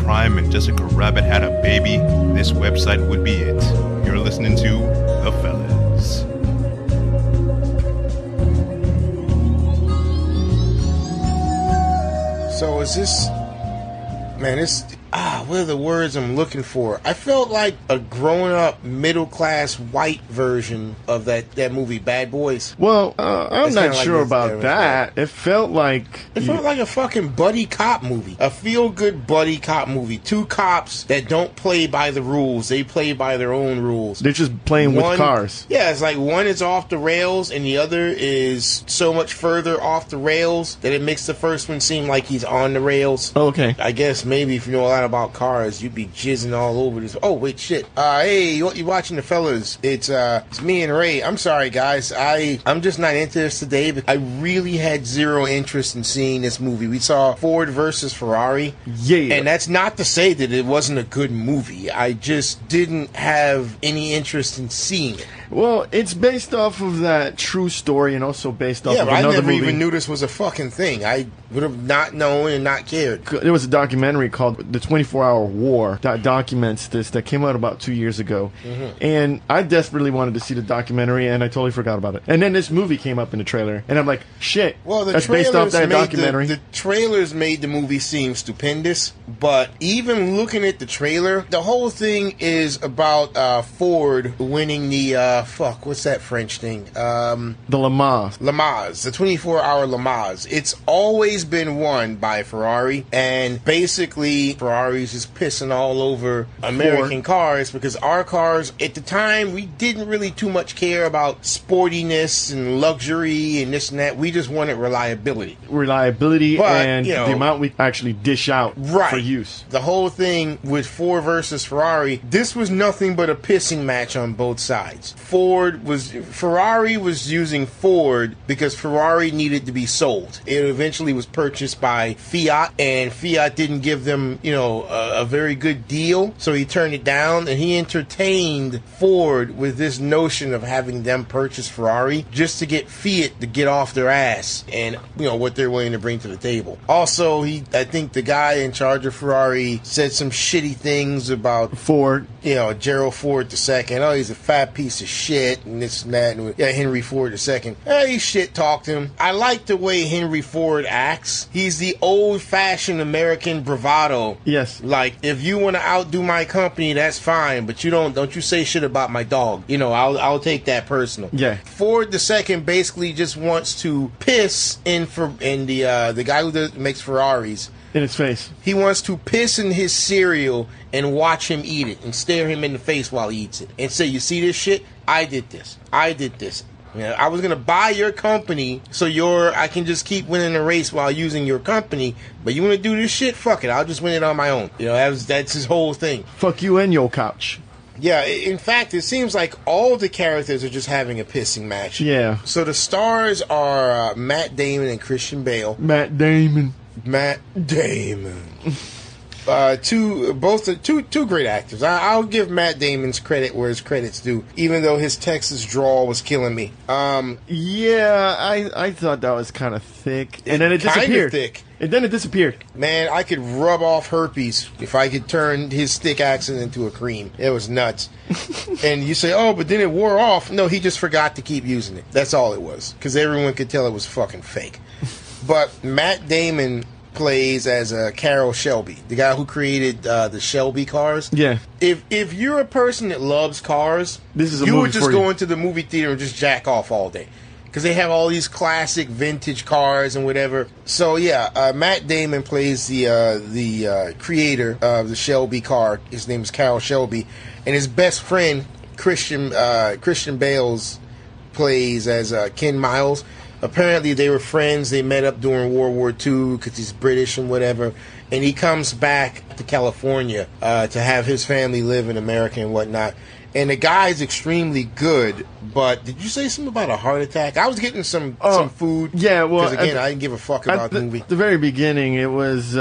Prime and Jessica Rabbit had a baby, this website would be it. You're listening to The Fellas. So is this... Man, what are the words I'm looking for? I felt like a grown-up, middle-class, white version of that movie, Bad Boys. Well, I'm not sure about that. It felt like... It felt like a fucking buddy cop movie. A feel-good buddy cop movie. Two cops that don't play by the rules. They play by their own rules. They're just playing with cars. Yeah, it's like one is off the rails and the other is so much further off the rails that it makes the first one seem like he's on the rails. Oh, okay. I guess maybe if you know a lot about cars, you'd be jizzing all over this. Oh, wait, shit. Hey, you watching The Fellas? It's me and Ray. I'm sorry, guys. I'm just not into this today, but I really had zero interest in seeing this movie. We saw Ford versus Ferrari. Yeah. And that's not to say that it wasn't a good movie. I just didn't have any interest in seeing it. Well, it's based off of that true story and also based off of another movie. I never even knew this was a fucking thing. I would have not known and not cared. There was a documentary called The 24-Hour War that documents this that came out about 2 years ago. Mm-hmm. And I desperately wanted to see the documentary, and I totally forgot about it. And then this movie came up in the trailer, and I'm like, shit, well, that's based off that documentary. The trailers made the movie seem stupendous, but even looking at the trailer, the whole thing is about Ford winning the, what's that French thing? The Lemans. The 24-hour Lemans. It's always been won by Ferrari, and basically Ferrari's just pissing all over American cars because our cars, at the time, we didn't really too much care about sportiness and luxury and this and that. We just wanted reliability. And the amount we actually dish out for use. The whole thing with Ford versus Ferrari, this was nothing but a pissing match on both sides. Ferrari was using Ford because Ferrari needed to be sold. It eventually was purchased by Fiat, and Fiat didn't give them, a very good deal, so he turned it down, and he entertained Ford with this notion of having them purchase Ferrari just to get Fiat to get off their ass and, what they're willing to bring to the table. Also, I think the guy in charge of Ferrari said some shitty things about Ford. Gerald Ford II. Oh, he's a fat piece of shit, and this and that. And Henry Ford II. He shit talked him. I like the way Henry Ford acts. He's the old-fashioned American bravado. Yes. Like, if you want to outdo my company, that's fine, but don't you say shit about my dog. I'll take that personal. Yeah. Ford II basically just wants to piss in the guy who makes Ferraris. In his face. He wants to piss in his cereal and watch him eat it and stare him in the face while he eats it and say, you see this shit? I did this. I was going to buy your company so I can just keep winning the race while using your company, but you want to do this shit? Fuck it. I'll just win it on my own. That's his whole thing. Fuck you and your couch. Yeah, in fact, it seems like all the characters are just having a pissing match. Yeah. So the stars are Matt Damon and Christian Bale. Matt Damon. Two great actors. I'll give Matt Damon's credit where his credit's due, even though his Texas drawl was killing me. Yeah, I thought that was kind of thick, and then it disappeared. Thick. And then it disappeared. Man, I could rub off herpes if I could turn his thick accent into a cream. It was nuts. And you say, oh, but then it wore off. No, he just forgot to keep using it. That's all it was, because everyone could tell it was fucking fake. But Matt Damon plays as Carroll Shelby, the guy who created the Shelby cars. Yeah. If you're a person that loves cars, you would just go into the movie theater and just jack off all day. Because they have all these classic vintage cars and whatever. So yeah, Matt Damon plays the creator of the Shelby car. His name is Carroll Shelby, and his best friend Christian Bales plays as Ken Miles. Apparently they were friends. They met up during World War II because he's British and whatever. And he comes back to California to have his family live in America and whatnot. and the guy's extremely good. But did you say something about a heart attack? I was getting some food. Yeah, well, because again, I didn't give a fuck about the movie. At the very beginning, it was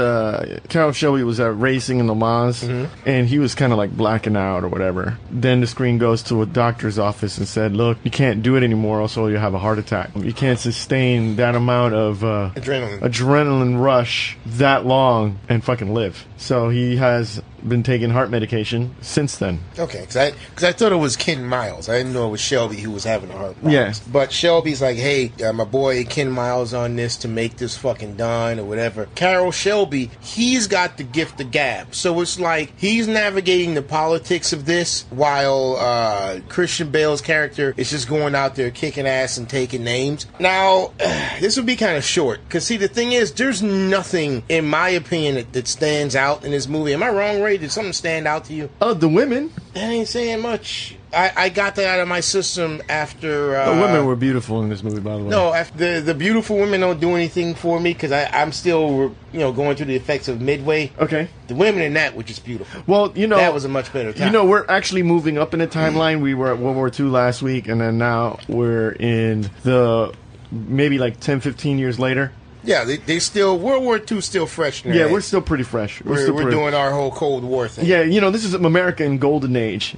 Carroll Shelby was racing in Lemans, and he was kind of like blacking out or whatever. Then the screen goes to a doctor's office and said, "Look, you can't do it anymore, also you'll have a heart attack. You can't sustain that amount of adrenaline rush that long and fucking live." So he has been taking heart medication since then. Okay, because I thought it was Ken Miles. I didn't know it was Shelby who was having a heart problem. Yeah. But Shelby's like, hey, my boy Ken Miles on this to make this fucking done or whatever. Carroll Shelby, he's got the gift of gab. So it's like he's navigating the politics of this while Christian Bale's character is just going out there kicking ass and taking names. Now, this would be kind of short. Because, see, the thing is, there's nothing, in my opinion, that stands out in this movie. Am I wrong, Ray? Did something stand out to you? The women. That ain't saying much. I got that out of my system after... the women were beautiful in this movie, by the way. No, after the beautiful women don't do anything for me because I'm still, going through the effects of Midway. Okay. The women in that were just beautiful. Well, that was a much better time. We're actually moving up in the timeline. We were at World War II last week, and then now we're in the maybe like 10, 15 years later. Yeah, they still, World War II still fresh in their Yeah, head. we're still pretty fresh. We're doing our whole Cold War thing. Yeah, this is America in Golden Age.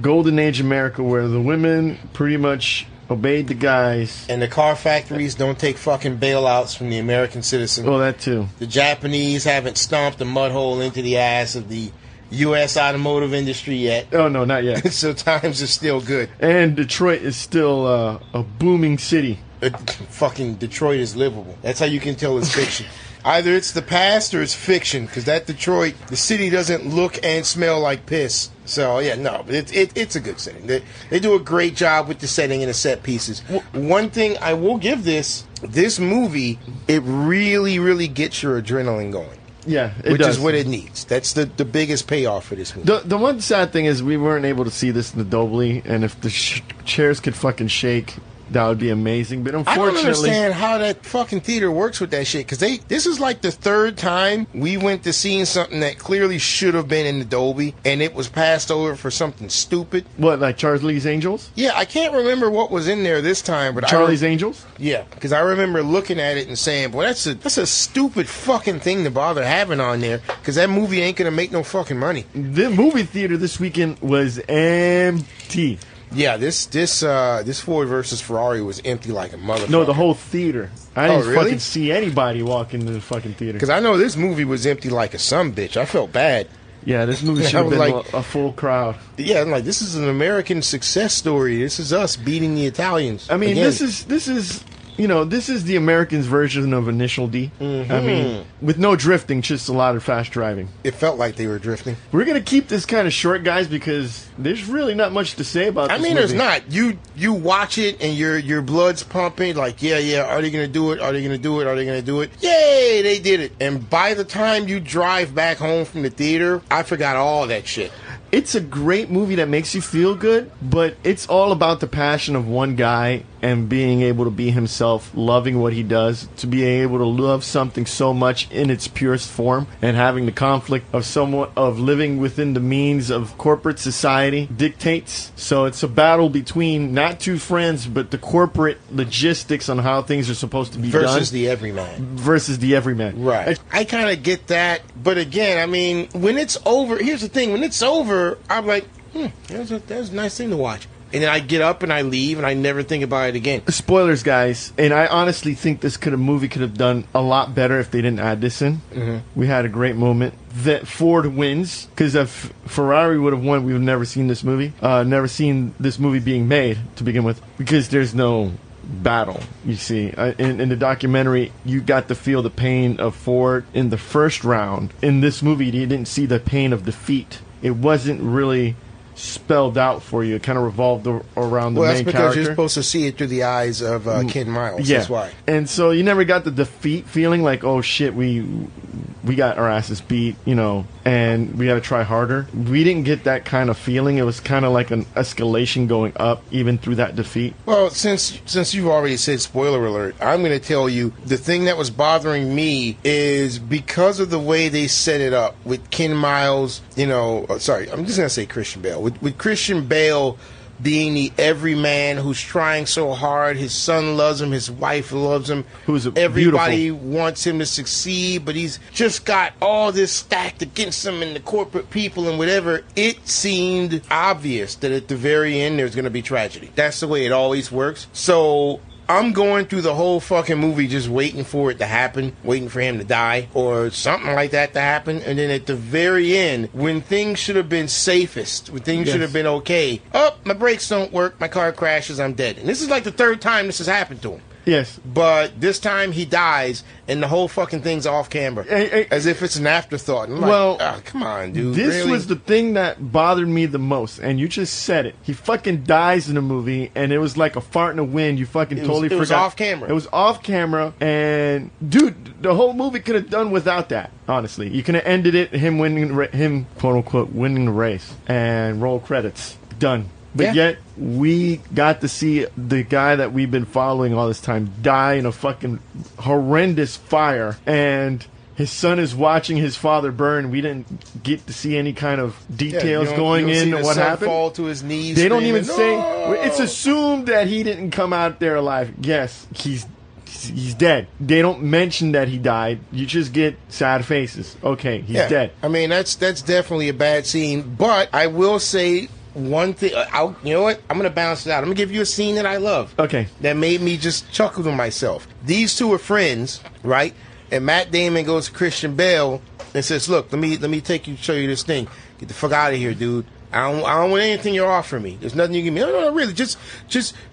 Golden Age America, where the women pretty much obeyed the guys. And the car factories don't take fucking bailouts from the American citizen. Oh, that too. The Japanese haven't stomped a mud hole into the ass of the U.S. automotive industry yet. Oh, no, not yet. So times are still good. And Detroit is still a booming city. Fucking Detroit is livable. That's how you can tell it's fiction. Either it's the past or it's fiction, because that Detroit, the city doesn't look and smell like piss. So, yeah, no, it's a good setting. They do a great job with the setting and the set pieces. One thing I will give this movie, it really, really gets your adrenaline going. Yeah, which is what it needs. That's the biggest payoff for this movie. The one sad thing is we weren't able to see this in the Dolby, and if the chairs could fucking shake, that would be amazing. But unfortunately, I don't understand how that fucking theater works with that shit. Because this is like the third time we went to seeing something that clearly should have been in the Dolby, and it was passed over for something stupid. What, like Charlie's Angels? Yeah, I can't remember what was in there this time, but Charlie's Angels? Yeah, because I remember looking at it and saying, "Boy, that's a stupid fucking thing to bother having on there." Because that movie ain't gonna make no fucking money. The movie theater this weekend was empty. Yeah, this Ford versus Ferrari was empty like a motherfucker. No, the whole theater. I didn't really? fucking see anybody walk into the fucking theater. Because I know this movie was empty like a sumbitch. I felt bad. Yeah, this movie should have been like a full crowd. Yeah, I'm like, this is an American success story. This is us beating the Italians. I mean, again. this is this is the Americans' version of Initial D. Mm-hmm. I mean, with no drifting, just a lot of fast driving. It felt like they were drifting. We're going to keep this kind of short, guys, because there's really not much to say about this movie. There's not. You watch it and your blood's pumping, like, yeah, are they going to do it? Are they going to do it? Are they going to do it? Yay, they did it. And by the time you drive back home from the theater, I forgot all that shit. It's a great movie that makes you feel good, but it's all about the passion of one guy and being able to be himself, loving what he does, to be able to love something so much in its purest form, and having the conflict of living within the means of corporate society dictates. So it's a battle between not two friends, but the corporate logistics on how things are supposed to be done. Versus the everyman. Right. I kind of get that, but again, I mean, when it's over, here's the thing, when it's over, I'm like, that was a nice thing to watch. And then I get up and I leave and I never think about it again. Spoilers, guys. And I honestly think this movie could have done a lot better if they didn't add this in. Mm-hmm. We had a great moment. That Ford wins, because if Ferrari would have won, we would have never seen this movie. Never seen this movie being made to begin with, because there's no battle. You see, in the documentary, you got to feel the pain of Ford in the first round. In this movie, you didn't see the pain of defeat. It wasn't really spelled out for you. It kind of revolved around the main character. Well, that's because you're supposed to see it through the eyes of Ken Miles. Yeah. That's why. And so you never got the defeat feeling like, oh shit, we we got our asses beat, and we got to try harder. We didn't get that kind of feeling. It was kind of like an escalation going up even through that defeat. Well, since you've already said spoiler alert, I'm going to tell you the thing that was bothering me is because of the way they set it up with Ken Miles, sorry, I'm just going to say Christian Bale. With Christian Bale being the everyman who's trying so hard. His son loves him. His wife loves him. Everybody wants him to succeed, but he's just got all this stacked against him and the corporate people and whatever. It seemed obvious that at the very end there's going to be tragedy. That's the way it always works. So I'm going through the whole fucking movie just waiting for it to happen, waiting for him to die or something like that to happen. And then at the very end, when things should have been safest, when things should have been okay, my brakes don't work, my car crashes, I'm dead. And this is like the third time this has happened to him. Yes. But this time he dies, and the whole fucking thing's off camera. As if it's an afterthought. And I'm like, come on, dude. This really? was the thing that bothered me the most, and you just said it. He fucking dies in the movie, and it was like a fart in the wind. You fucking totally forgot. It was off camera. It was off camera, and, dude, the whole movie could have done without that, honestly. You could have ended it, him, quote-unquote, winning the race, and roll credits. Done. But yet, we got to see the guy that we've been following all this time die in a fucking horrendous fire. And his son is watching his father burn. We didn't get to see any kind of details going into what happened. Fall to his knees. They don't even say. It's assumed that he didn't come out there alive. Yes, he's dead. They don't mention that he died. You just get sad faces. Okay, he's dead. I mean, that's definitely a bad scene. But I will say one thing, you know what? I'm going to balance it out. I'm going to give you a scene that I love. Okay. That made me just chuckle to myself. These two are friends, right? And Matt Damon goes to Christian Bale and says, "Look, let me show you this thing. Get the fuck out of here, dude. I don't want anything you're offering me. There's nothing you can give me. No, really. Just,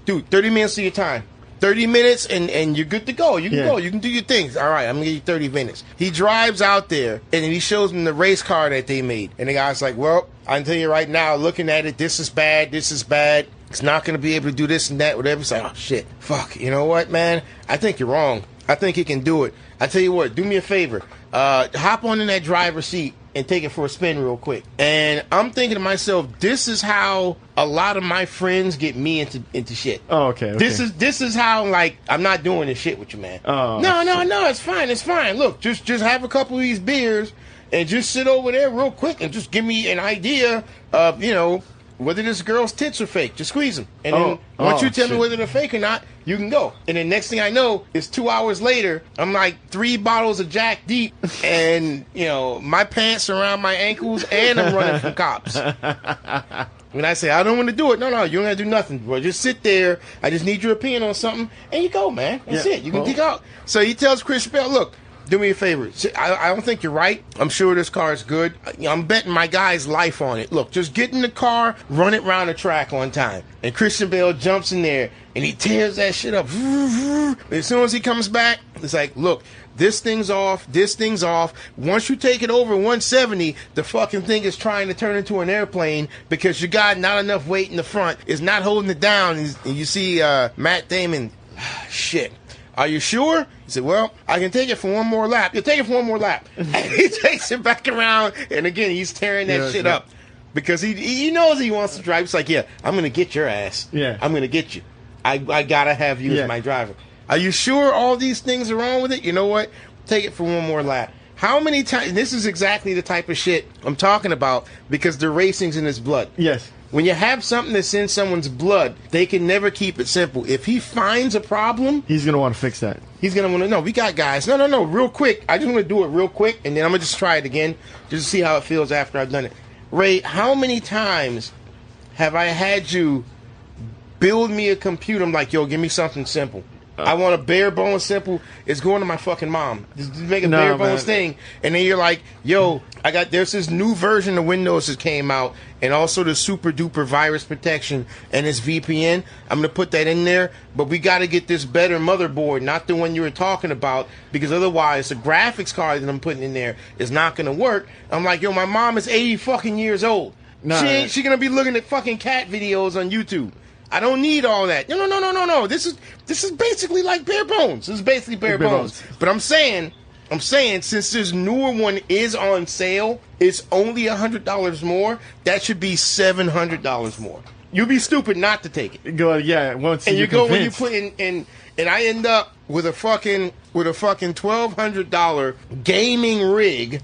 dude, 30 minutes of your time. 30 minutes and you're good to go. You can go. You can do your things. All right, I'm going to give you 30 minutes. He drives out there, and he shows him the race car that they made. And the guy's like, well, I can tell you right now, looking at it, this is bad. This is bad. It's not going to be able to do this and that, whatever. It's like, oh, shit. Fuck. You know what, man? I think you're wrong. I think he can do it. I tell you what, do me a favor. Hop on in that driver's seat and take it for a spin real quick. And I'm thinking to myself, this is how a lot of my friends get me into shit. Oh, okay. This is how, like, I'm not doing this shit with you, man. Oh, no, it's fine. Look, just have a couple of these beers and just sit over there real quick and just give me an idea of, whether this girl's tits are fake. Just squeeze them. And then once you tell me whether they're fake or not, you can go. And then next thing I know, it's 2 hours later, I'm like 3 bottles of Jack deep, and, my pants around my ankles, and I'm running from cops. When I say, I don't want to do it, no, you don't have to do nothing, bro. Just sit there. I just need your opinion on something, and you go, man. That's it. You can dig out. So he tells Chris Bell, look, do me a favor. I don't think you're right. I'm sure this car is good. I'm betting my guy's life on it. Look, just get in the car, run it around the track on time. And Christian Bale jumps in there, and he tears that shit up. As soon as he comes back, it's like, look, this thing's off. Once you take it over 170, the fucking thing is trying to turn into an airplane because you got not enough weight in the front. It's not holding it down. And you see Matt Damon, shit. Are you sure? He said, well, I can take it for one more lap. You'll take it for one more lap. And he takes it back around, and again, he's tearing that shit up. Because he knows he wants to drive. It's like, I'm going to get your ass. Yeah. I'm going to get you. I got to have you as my driver. Are you sure all these things are wrong with it? You know what? Take it for one more lap. How many times? This is exactly the type of shit I'm talking about because the racing's in his blood. Yes. When you have something that's in someone's blood, they can never keep it simple. If he finds a problem, he's going to want to fix that. He's going to want to know. We got guys. No, real quick. I just want to do it real quick, and then I'm going to just try it again just to see how it feels after I've done it. Ray, how many times have I had you build me a computer? I'm like, yo, give me something simple. I want a bare bones simple. It's going to my fucking mom. Just make a bare bones thing. And then you're like, yo, there's this new version of Windows that came out, and also the super duper virus protection and this VPN. I'm going to put that in there, but we got to get this better motherboard, not the one you were talking about, because otherwise the graphics card that I'm putting in there is not going to work. I'm like, yo, my mom is 80 fucking years old. She going to be looking at fucking cat videos on YouTube. I don't need all that. No. This is basically like bare bones. This is basically bare bones. But I'm saying, I'm saying since this newer one is on sale, it's only $100 more. That should be $700 more. You'd be stupid not to take it. Go, yeah. Once And you're you go convinced. when you put in, and I end up with a fucking $1,200 gaming rig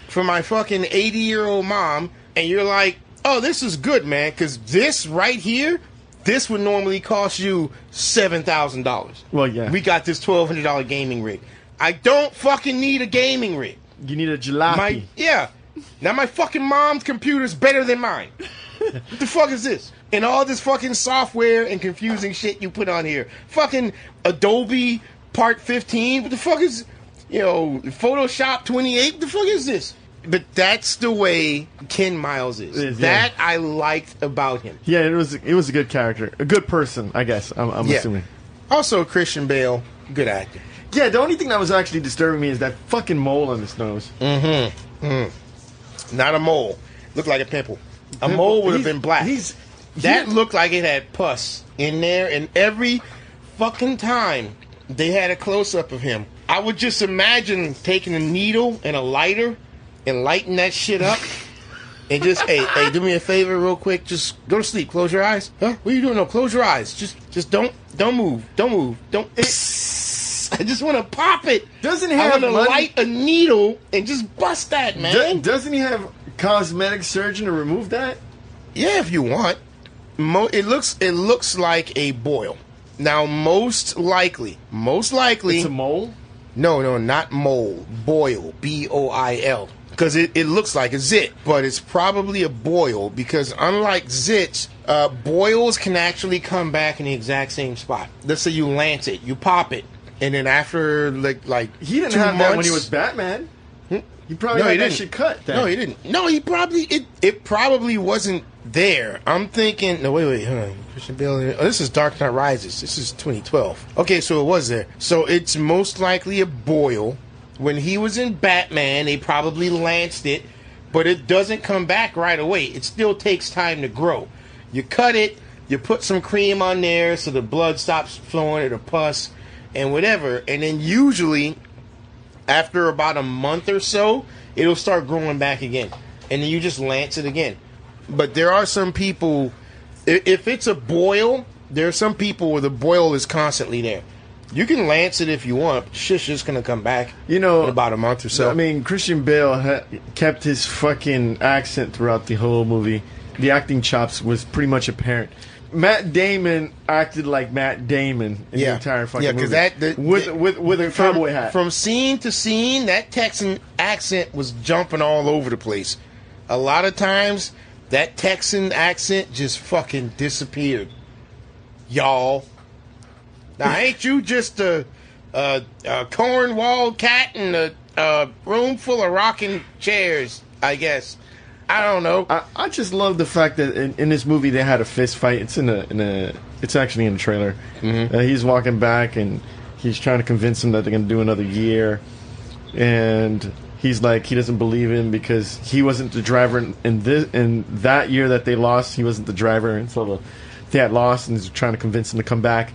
for my fucking 80-year-old mom, and you're like, oh, this is good, man, because this right here, this would normally cost you $7,000. Well, yeah. We got this $1,200 gaming rig. I don't fucking need a gaming rig. You need a jalopy. Now my fucking mom's computer's better than mine. What the fuck is this? And all this fucking software and confusing shit you put on here. Fucking Adobe Part 15. What the fuck is, Photoshop 28? What the fuck is this? But that's the way Ken Miles is. It is, yeah. That I liked about him. Yeah, it was a good character. A good person, I guess. I'm assuming. Also, Christian Bale, good actor. Yeah, the only thing that was actually disturbing me is that fucking mole on his nose. Not a mole. Looked like a pimple. A mole would have been black. That looked like it had pus in there, and every fucking time they had a close-up of him, I would just imagine taking a needle and a lighter and lighting that shit up and just, hey, do me a favor real quick. Just go to sleep. Close your eyes. Huh? What are you doing? No, close your eyes. Just don't move. Don't move. I just want to pop it. Doesn't he have I want to light a needle and just bust that, man. Doesn't he have cosmetic surgeon to remove that? Yeah, if you want. It looks like a boil. Now, most likely, It's a mole? no, not mole, boil, B-O-I-L, because it looks like a zit, but it's probably a boil because unlike zits, boils can actually come back in the exact same spot. Let's say you lance it, you pop it, and then after like He didn't 2 have months, that when he was Batman. He probably had that shit cut then. No, he didn't. No, he probably it probably wasn't there. I'm thinking. No, wait, hold on. Christian Bale. Oh, this is Dark Knight Rises. This is 2012. Okay, so it was there. So it's most likely a boil. When he was in Batman, they probably lanced it, but it doesn't come back right away. It still takes time to grow. You cut it. You put some cream on there so the blood stops flowing or the pus and whatever, and then usually after about a month or so, it'll start growing back again. And then you just lance it again. But there are some people, if it's a boil, there are some people where the boil is constantly there. You can lance it if you want. Shit's just going to come back in about a month or so. I mean, Christian Bale kept his fucking accent throughout the whole movie. The acting chops was pretty much apparent. Matt Damon acted like Matt Damon in the entire fucking movie. With a cowboy hat. From scene to scene, that Texan accent was jumping all over the place. A lot of times, that Texan accent just fucking disappeared. Y'all. Now, ain't you just a cornwall cat in a room full of rocking chairs, I guess. I don't know. I just love the fact that in this movie they had a fist fight. It's it's actually in the trailer. Mm-hmm. He's walking back and he's trying to convince him that they're going to do another year, and he's like he doesn't believe him because he wasn't the driver in that year that they lost. He wasn't the driver, and so they had lost, and he's trying to convince him to come back.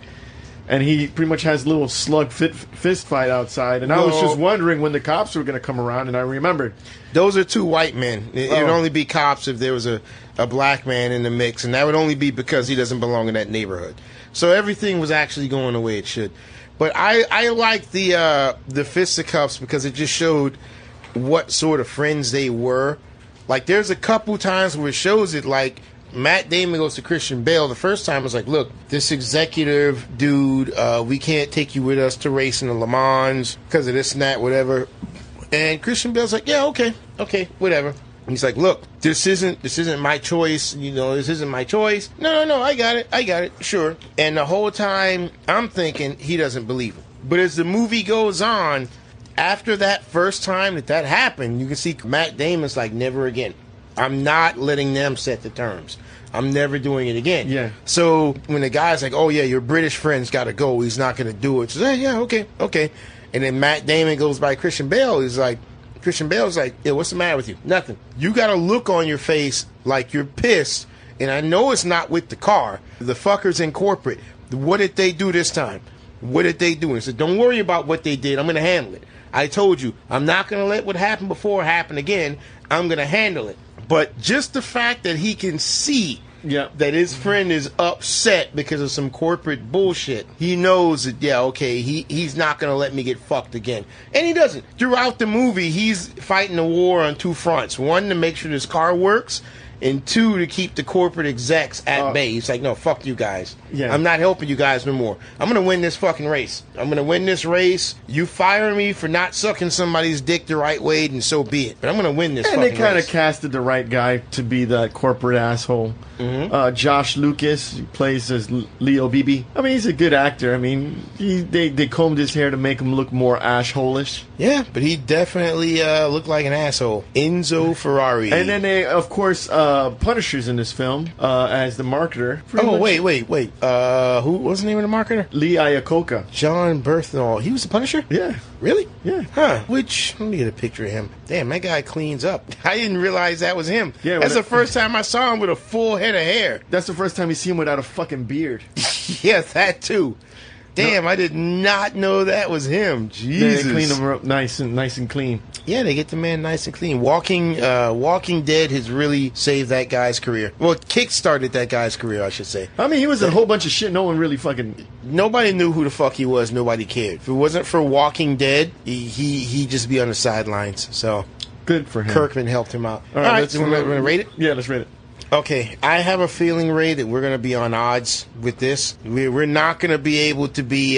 And he pretty much has a little slug fist fight outside. And I was just wondering when the cops were going to come around, and I remembered. Those are 2 white men. It would only be cops if there was a black man in the mix, and that would only be because he doesn't belong in that neighborhood. So everything was actually going the way it should. But I like the fisticuffs because it just showed what sort of friends they were. Like, there's a couple times where it shows it, like, Matt Damon goes to Christian Bale. The first time was like, look, this executive dude, we can't take you with us to race in the Lemans because of this and that, whatever. And Christian Bale's like, yeah, okay, whatever. And he's like, look, this isn't my choice. This isn't my choice. No, I got it, sure. And the whole time I'm thinking he doesn't believe him. But as the movie goes on, after that first time that happened, you can see Matt Damon's like, never again. I'm not letting them set the terms. I'm never doing it again. Yeah. So when the guy's like, oh, yeah, your British friend's got to go. He's not going to do it. So, yeah, okay. And then Matt Damon goes by Christian Bale. Christian Bale's like, yeah, what's the matter with you? Nothing. You got a look on your face like you're pissed. And I know it's not with the car. The fuckers in corporate. What did they do this time? What did they do? And he said, don't worry about what they did. I'm going to handle it. I told you, I'm not going to let what happened before happen again. I'm going to handle it. But just the fact that he can see that his friend is upset because of some corporate bullshit, he knows that, he's not going to let me get fucked again. And he doesn't. Throughout the movie, he's fighting the war on two fronts. One, to make sure this car works, and two, to keep the corporate execs at bay. He's like, no, fuck you guys. Yeah. I'm not helping you guys no more. I'm going to win this fucking race. I'm going to win this race. You fire me for not sucking somebody's dick the right way, and so be it. But I'm going to win this fucking race. And they kind of casted the right guy to be the corporate asshole. Mm-hmm. Josh Lucas, he plays as Leo Beebe. I mean, he's a good actor. I mean, they combed his hair to make him look more asshole-ish. Yeah, but he definitely looked like an asshole. Enzo Ferrari. And then they, of course, Punisher's in this film as the marketer. Wait. Who was the name of the marketer? Lee Iacocca. John Berthnall. He was the Punisher? Yeah. Really? Yeah. Huh. Which, let me get a picture of him. Damn, that guy cleans up. I didn't realize that was him. Yeah, that's the first time I saw him with a full head of hair. That's the first time you see him without a fucking beard. Yeah, that too. Damn, I did not know that was him. Jesus. They clean him up nice and clean. Yeah, they get the man nice and clean. Walking Dead has really saved that guy's career. Well, kick-started that guy's career, I should say. I mean, he was a whole bunch of shit. No one really fucking... Nobody knew who the fuck he was. Nobody cared. If it wasn't for Walking Dead, he'd just be on the sidelines. So good for him. Kirkman helped him out. All right, let's rate it? Yeah, let's rate it. Okay, I have a feeling, Ray, that we're going to be on odds with this. We're not going to be able to be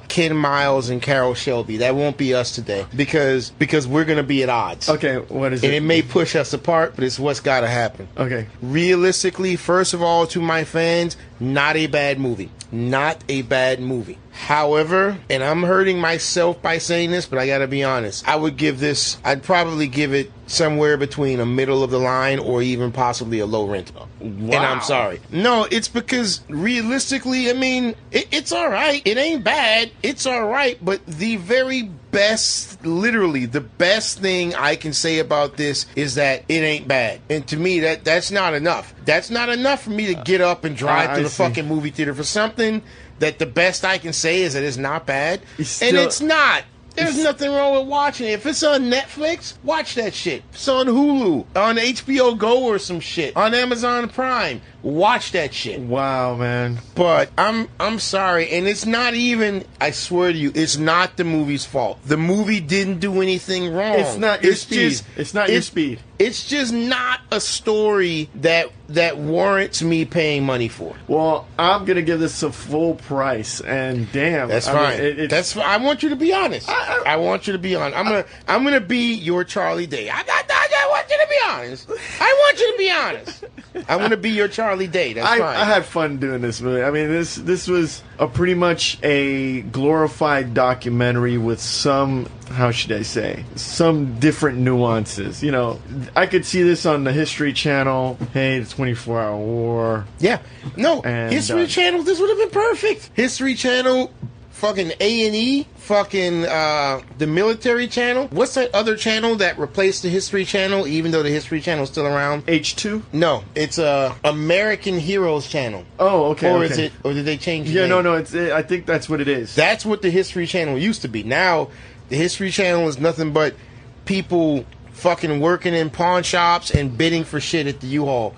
Ken Miles and Carol Shelby. That won't be us today because we're going to be at odds. Okay, what is it? And it may push us apart, but it's what's got to happen. Okay. Realistically, first of all, to my fans, not a bad movie. Not a bad movie. However, and I'm hurting myself by saying this, but I gotta be honest, I'd probably give it somewhere between a middle of the line or even possibly a low rent. Wow. And I'm sorry. No, it's because realistically, I mean, it's alright. It ain't bad. It's alright, but the very best, literally, the best thing I can say about this is that it ain't bad. And to me, that's not enough. That's not enough for me to get up and drive to the fucking movie theater for something that the best I can say is that it's not bad. And it's not. There's nothing wrong with watching it. If it's on Netflix, watch that shit. If it's on Hulu, on HBO Go or some shit, on Amazon Prime, watch that shit. Wow, man. But I'm sorry, and it's not even, I swear to you, it's not the movie's fault. The movie didn't do anything wrong. It's not your speed. It's not your speed. It's just not a story that warrants me paying money for. Well, I'm gonna give this a full price, and damn, that's fine. That's I want you to be honest. I want you to be honest. I'm gonna be your Charlie Day. I want you to be honest. I want you to be honest. I'm gonna be your Charlie Day. That's fine. I had fun doing this movie. I mean, this was pretty much a glorified documentary with some, how should I say, some different nuances. You know, I could see this on the History Channel. Hey, the 24-hour war. Yeah. No, and, History Channel, this would have been perfect. History Channel, fucking A&E, fucking the Military Channel. What's that other channel that replaced the History Channel, even though the History Channel is still around? H2? No, it's American Heroes Channel. Oh, okay. Or is it? Or did they change the name? No. I think that's what it is. That's what the History Channel used to be. Now, the History Channel is nothing but people fucking working in pawn shops and bidding for shit at the U-Haul.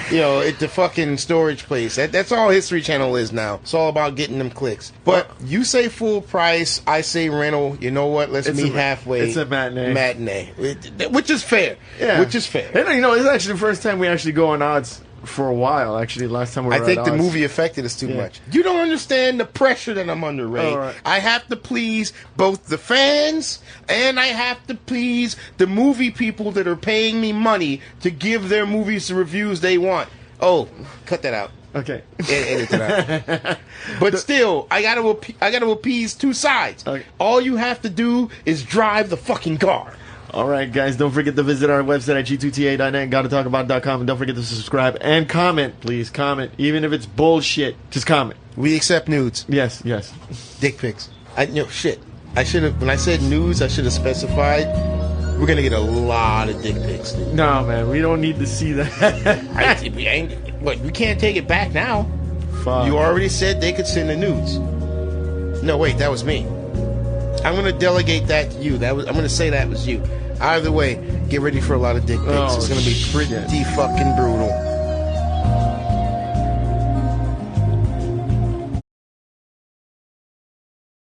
You know, at the fucking storage place. That's all History Channel is now. It's all about getting them clicks. But you say full price, I say rental. You know what? Let's meet halfway. It's a matinee. Which is fair. Yeah. Which is fair. And, you know, it's actually the first time we actually go on odds for a while. Actually, last time we were I think at the odds. movie affected us too much. You don't understand the pressure that I'm under, Ray. Right. I have to please both the fans and I have to please the movie people that are paying me money to give their movies the reviews they want. Oh, cut that out. Okay. Edit it out. But still, I gotta appease two sides. Okay. All you have to do is drive the fucking car. All right, guys, don't forget to visit our website at g2ta.net and gottatalkabout.com, and don't forget to subscribe and comment. Please comment, even if it's bullshit. Just comment. We accept nudes. Yes. Dick pics. Shit. I should have, when I said nudes, I should have specified. We're gonna get a lot of dick pics. No, man, we don't need to see that. We can't take it back now. Fuck. You already said they could send the nudes. No, wait, that was me. I'm gonna delegate that to you. I'm gonna say that was you. Either way, get ready for a lot of dick pics. Oh, It's gonna be pretty shit. fucking brutal.